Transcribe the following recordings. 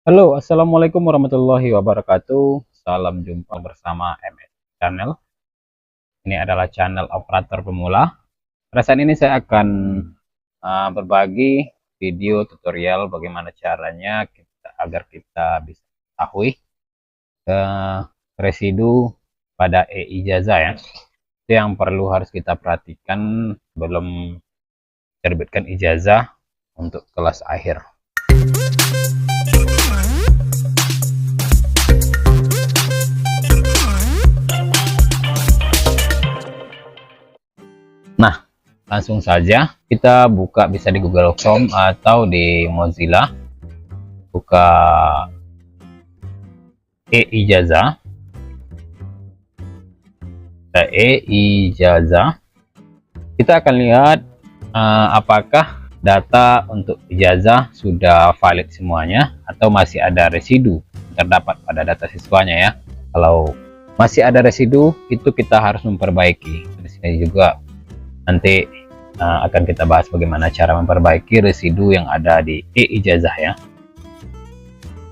Halo, assalamualaikum warahmatullahi wabarakatuh. Salam jumpa bersama MS Channel. Ini adalah channel operator pemula. Pada saat ini saya akan berbagi video tutorial bagaimana caranya agar kita bisa mengetahui residu pada e-ijazah ya. Itu yang perlu harus kita perhatikan sebelum terbitkan ijazah untuk kelas akhir. Nah, langsung saja kita buka, bisa di Google Chrome atau di Mozilla. Buka e-ijazah. E-ijazah. Kita akan lihat apakah data untuk ijazah sudah valid semuanya atau masih ada residu terdapat pada data siswanya ya. Kalau masih ada residu, itu kita harus memperbaiki. Di sini juga nanti akan kita bahas bagaimana cara memperbaiki residu yang ada di e-ijazah ya.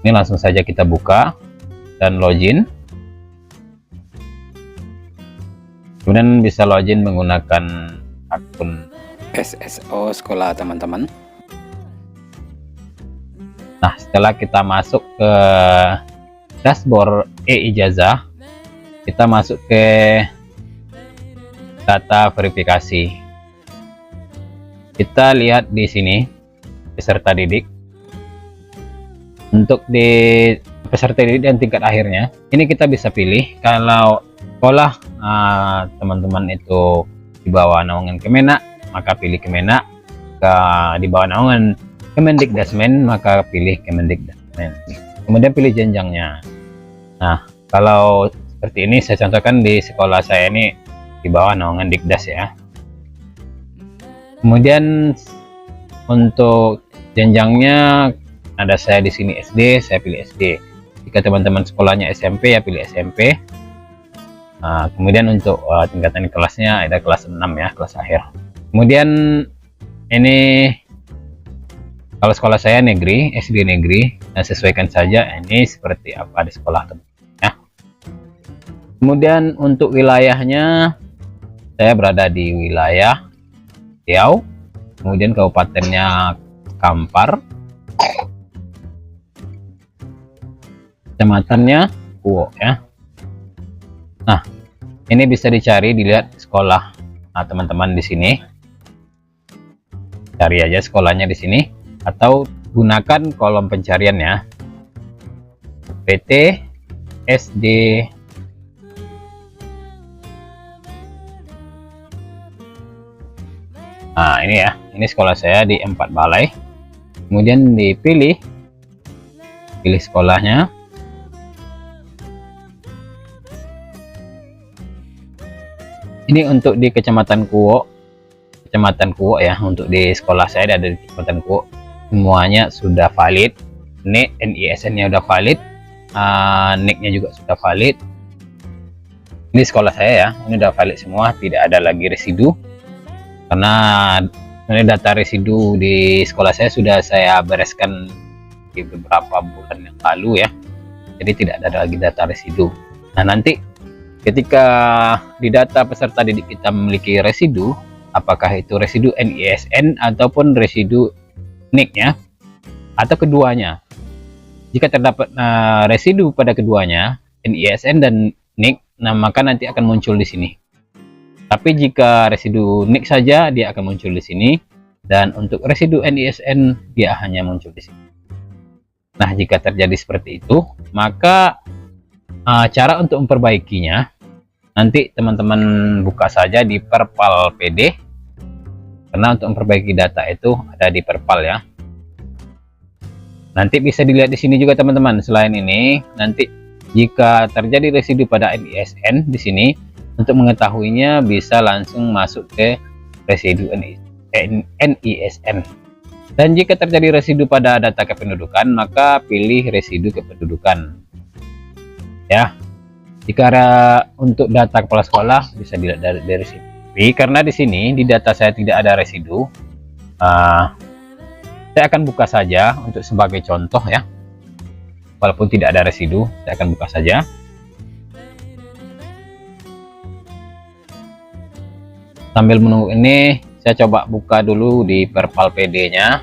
Ini langsung saja kita buka dan login. Kemudian bisa login menggunakan akun SSO sekolah teman-teman. Nah, setelah kita masuk ke dashboard e-ijazah, kita masuk ke data verifikasi. Kita lihat di sini peserta didik. Untuk di peserta didik dan tingkat akhirnya, ini kita bisa pilih kalau sekolah teman-teman itu di bawah naungan Kemenak, maka pilih Kemenak. Di bawah naungan Kemendikdasmen, maka pilih Kemendikdasmen. Kemudian pilih jenjangnya. Nah, kalau seperti ini saya contohkan di sekolah saya ini di bawah naungan Dikdas ya. Kemudian untuk jenjangnya ada saya di sini SD, saya pilih SD. Jika teman-teman sekolahnya SMP ya pilih SMP. Nah, kemudian untuk tingkatan kelasnya ada kelas 6 ya, kelas akhir. Kemudian ini kalau sekolah saya negeri, SD negeri, nah sesuaikan saja ini seperti apa di sekolah teman ya. Kemudian untuk wilayahnya, saya berada di wilayah Riau, kemudian kabupatennya Kampar, kecamatannya Kuo ya. Nah, ini bisa dicari, dilihat sekolah teman-teman di sini. Cari aja sekolahnya di sini atau gunakan kolom pencarian ya. PT SD Nah, ini ya, ini sekolah saya di 4 Balai. Kemudian pilih sekolahnya. Ini untuk di Kecamatan Kuo ya, untuk di sekolah saya ada di Kecamatan Kuo. Semuanya sudah valid. NISN-nya sudah valid, NIK-nya juga sudah valid. Ini sekolah saya ya, ini sudah valid semua, tidak ada lagi residu. Karena data residu di sekolah saya sudah saya bereskan di beberapa bulan yang lalu ya, jadi tidak ada lagi data residu. Nah, nanti ketika di data peserta didik kita memiliki residu, apakah itu residu NISN ataupun residu NIK ya, atau keduanya. Jika terdapat residu pada keduanya, NISN dan NIK, nah maka nanti akan muncul di sini. Tapi jika residu NIK saja, dia akan muncul di sini, dan untuk residu NISN dia hanya muncul di sini. Nah, jika terjadi seperti itu, maka cara untuk memperbaikinya nanti teman-teman buka saja di Perpal PD, karena untuk memperbaiki data itu ada di Perpal ya. Nanti bisa dilihat di sini juga teman-teman. Selain ini, nanti jika terjadi residu pada NISN di sini, untuk mengetahuinya bisa langsung masuk ke residu NISN. Dan jika terjadi residu pada data kependudukan, maka pilih residu kependudukan. Ya. Jika untuk data kepala sekolah bisa dilihat dari sini. Tapi karena di sini di data saya tidak ada residu, saya akan buka saja untuk sebagai contoh ya. walaupun tidak ada residu. Saya akan buka saja. Sambil menunggu ini, saya coba buka dulu di Perpal PD nya.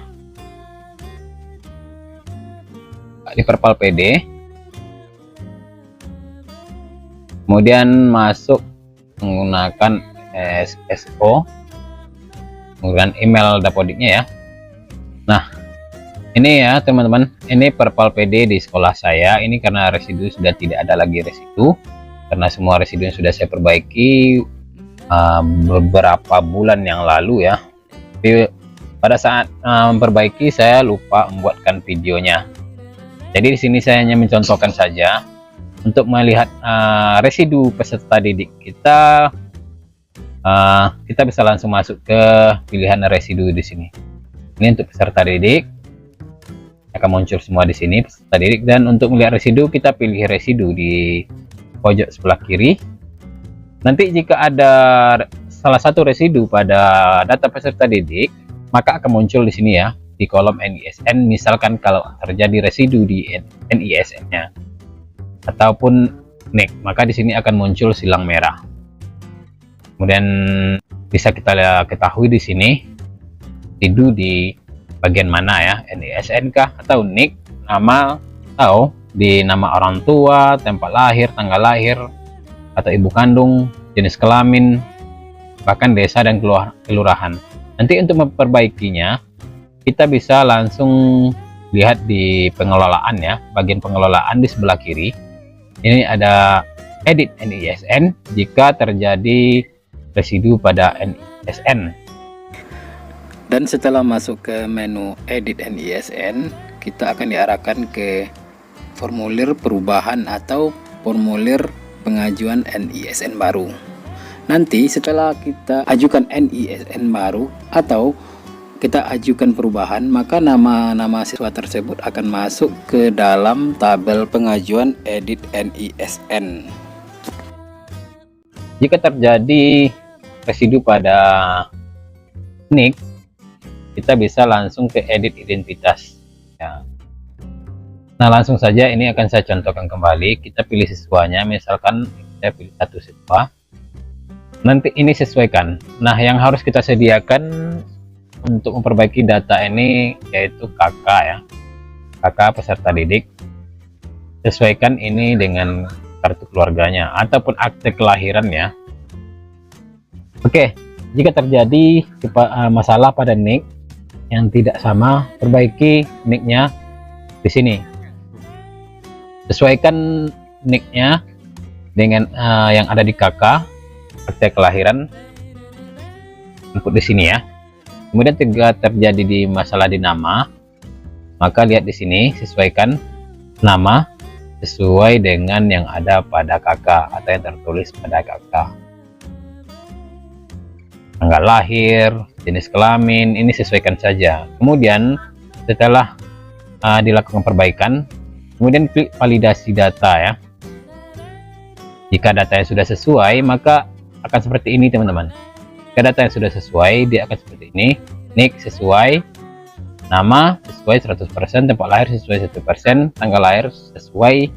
Di Perpal PD, kemudian masuk menggunakan SSO, kemudian email dapodiknya ya. Nah, ini ya teman-teman, ini Perpal PD di sekolah saya. Ini karena residu sudah tidak ada lagi residu, karena semua residu yang sudah saya perbaiki beberapa bulan yang lalu ya. Tapi pada saat memperbaiki saya lupa membuatkan videonya. Jadi di sini saya hanya mencontohkan saja untuk melihat residu peserta didik kita. Kita bisa langsung masuk ke pilihan residu di sini. Ini untuk peserta didik, akan muncul semua di sini peserta didik. Dan untuk melihat residu, kita pilih residu di pojok sebelah kiri. Nanti jika ada salah satu residu pada data peserta didik, maka akan muncul di sini ya, di kolom NISN. Misalkan kalau terjadi residu di NISN-nya ataupun NIK, maka di sini akan muncul silang merah. Kemudian bisa kita ketahui di sini residu di bagian mana ya, NISN kah atau NIK, nama atau di nama orang tua, tempat lahir, tanggal lahir, atau ibu kandung, jenis kelamin, bahkan desa dan kelurahan. Nanti untuk memperbaikinya, kita bisa langsung lihat di pengelolaan ya, bagian pengelolaan di sebelah kiri. Ini ada edit NISN jika terjadi residu pada NISN. Dan setelah masuk ke menu edit NISN, kita akan diarahkan ke formulir perubahan atau formulir pengajuan NISN baru. Nanti setelah kita ajukan NISN baru atau kita ajukan perubahan, maka nama-nama siswa tersebut akan masuk ke dalam tabel pengajuan edit NISN. Jika terjadi residu pada NIK, kita bisa langsung ke edit identitas ya. Nah, langsung saja ini akan saya contohkan kembali. Kita pilih siswanya, misalkan saya pilih satu siswa. Nanti ini sesuaikan. Nah, yang harus kita sediakan untuk memperbaiki data ini yaitu KK ya, KK peserta didik. Sesuaikan ini dengan kartu keluarganya ataupun akte kelahiran ya. Oke, jika terjadi masalah pada NIK yang tidak sama, perbaiki NIK-nya di sini. Sesuaikan NIK-nya dengan yang ada di KK, akte kelahiran, input di sini ya. Kemudian jika terjadi di masalah di nama, maka lihat di sini, sesuaikan nama sesuai dengan yang ada pada KK atau yang tertulis pada KK. Tanggal lahir, jenis kelamin, ini sesuaikan saja. Kemudian setelah dilakukan perbaikan, kemudian klik validasi data ya. Jika datanya sudah sesuai, maka akan seperti ini teman-teman. Jika data yang sudah sesuai, dia akan seperti ini. NIK sesuai, nama sesuai 100%, tempat lahir sesuai 100%, tanggal lahir sesuai,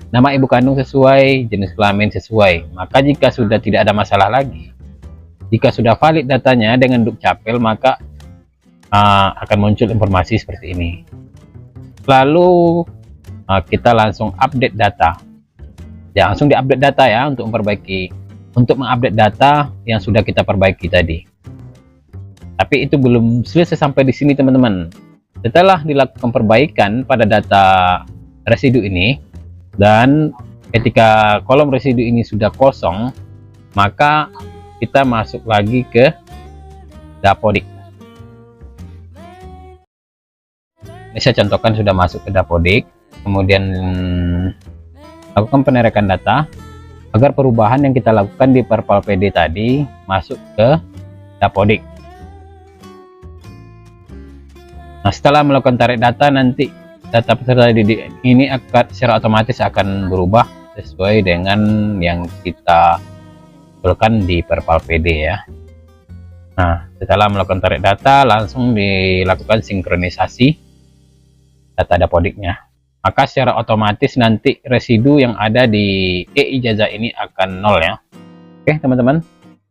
nama ibu kandung sesuai, jenis kelamin sesuai. Maka jika sudah tidak ada masalah lagi, jika sudah valid datanya dengan Dukcapil, maka akan muncul informasi seperti ini. Lalu kita langsung update data ya, langsung diupdate data ya, untuk mengupdate data yang sudah kita perbaiki tadi. Tapi itu belum selesai sampai di sini teman-teman. Setelah dilakukan perbaikan pada data residu ini, dan ketika kolom residu ini sudah kosong, maka kita masuk lagi ke Dapodik. Ini saya contohkan sudah masuk ke Dapodik, kemudian lakukan penerakan data agar perubahan yang kita lakukan di Perpal PD tadi masuk ke Dapodik. Nah, setelah melakukan tarik data, nanti data peserta didik ini akan secara otomatis akan berubah sesuai dengan yang kita lakukan di Perpal PD ya. Nah, setelah melakukan tarik data, langsung dilakukan sinkronisasi data Dapodiknya. maka secara otomatis nanti residu yang ada di e-ijazah ini akan nol ya. Oke teman-teman,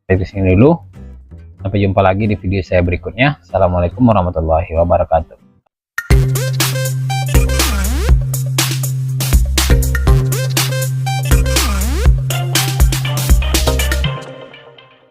dari sini dulu. Sampai jumpa lagi di video saya berikutnya. Assalamualaikum warahmatullahi wabarakatuh.